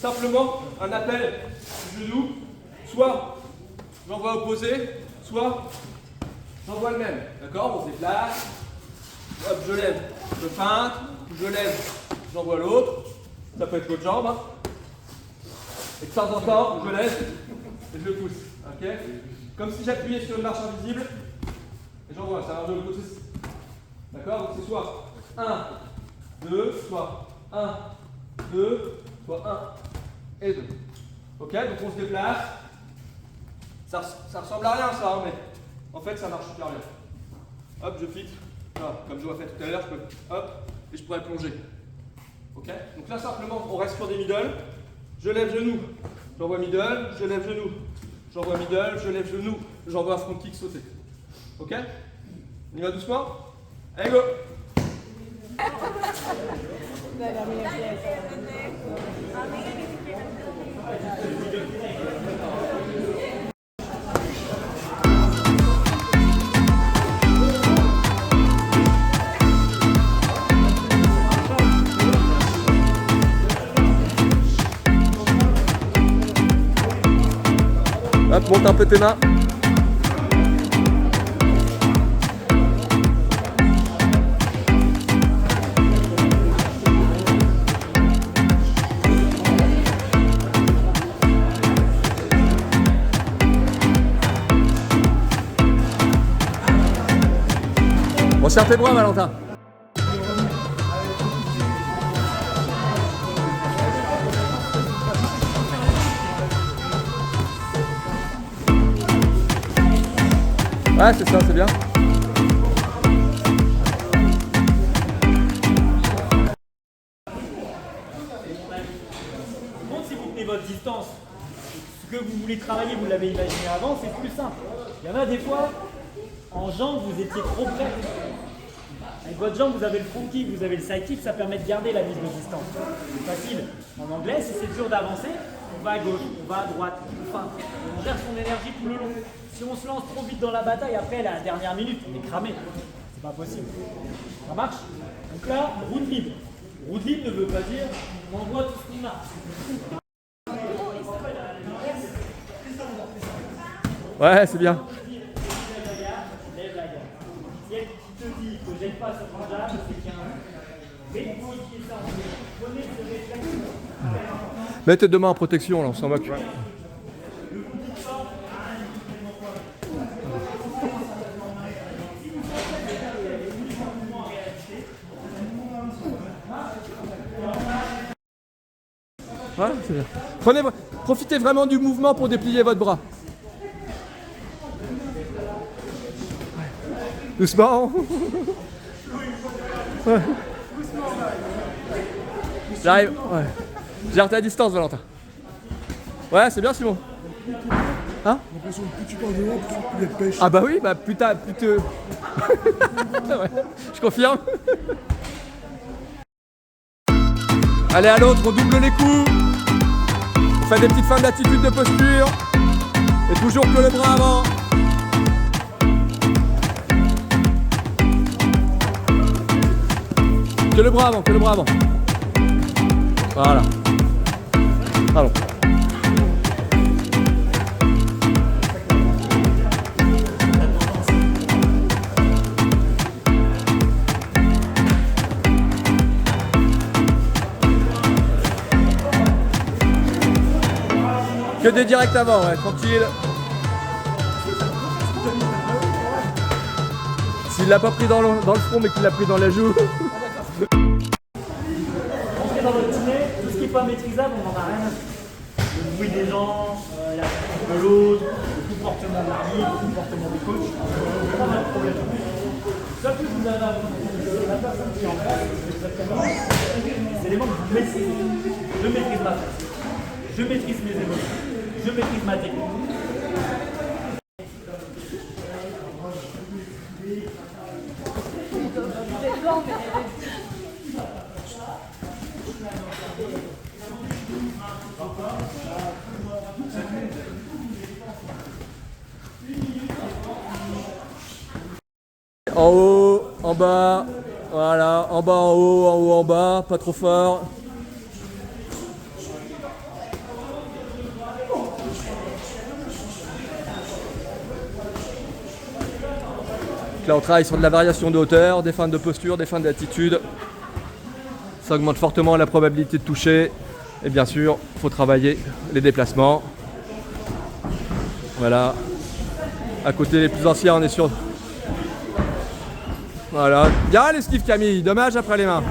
simplement un appel du genou, soit j'envoie opposé, soit j'envoie le même. D'accord? On se déplace, hop, je lève, je feinte, je lève, j'envoie l'autre. Ça peut être l'autre jambe. Hein. Et de temps en temps, je lève et je le pousse. Ok? Comme si j'appuyais sur une marche invisible et j'envoie. Ça marche de l'autre côté. D'accord? Donc c'est soit 1, 2, soit 1, 2, soit 1 et 2. Ok? Donc on se déplace. Ça ressemble à rien ça, hein, mais en fait ça marche super bien. Hop, je fixe. Voilà, comme je l'ai fait tout à l'heure, je peux hop et je pourrais plonger. Ok? Donc là simplement on reste sur des middle. Je lève genou, j'envoie middle, je lève genou, j'envoie middle, je lève genou, j'envoie front kick sauté. Ok? On y va doucement? Allez go! Hop, monte un peu tes mains. On serre tes bras, Valentin. Ouais, c'est ça, c'est bien. Si vous tenez votre distance, ce que vous voulez travailler, vous l'avez imaginé avant, c'est plus simple. Il y en a des fois, en jambes, vous étiez trop près. Avec votre jambe, vous avez le front kick, vous avez le side kick, ça permet de garder la mise de distance. C'est facile. En anglais, si c'est dur d'avancer, on va à gauche, on va à droite, on gère son énergie tout le long. Si on se lance trop vite dans la bataille, après, à la dernière minute, on est cramé. C'est pas possible. Ça marche? Donc là, route libre. Route libre ne veut pas dire on envoie tout ce qu'on a. Ouais, c'est bien. Lève la garde. Si elle te dit que j'aime pas sur ton jab, c'est qu'il y a un rythme qui est sorti. Prenez ce réflexe. Mets tes deux mains en protection, là, on s'en moque. Ouais, c'est bien. Profitez vraiment du mouvement pour déplier votre bras. Doucement. Ouais. J'arrive. Ouais. Gère ta distance, Valentin. Ouais, c'est bien, Simon. Hein? J'ai l'impression que plus tu parles de loin, plus il y a de pêche. Ah bah oui, bah plus te... Ouais, je confirme. Allez, à l'autre, on double les coups. On fait des petites fins d'attitude de posture. Et toujours que le bras avant. Que le bras avant, que le bras avant. Voilà. Allons. Que des directs avant, ouais, tranquille. S'il l'a pas pris dans le front mais qu'il l'a pris dans la joue. Entrez dans votre dîner, tout ce qui n'est pas maîtrisable, on n'en a rien à faire. Le bruit des gens, la critique de l'autre, le comportement de l'arbitre, le comportement du coach, c'est pas notre problème. Ce que vous avez à vous, c'est la personne qui est en face, c'est exactement les éléments que vous maîtrisez. Je maîtrise ma face, je maîtrise mes émotions, je maîtrise ma technique. En haut, en bas, voilà, en bas, en haut, en haut, en bas, pas trop fort. Là, on travaille sur de la variation de hauteur, des feintes de posture, des feintes d'attitude. Ça augmente fortement la probabilité de toucher. Et bien sûr, il faut travailler les déplacements. Voilà. À côté les plus anciens, on est sur... Voilà. Bien l'esquive Camille, dommage après les mains.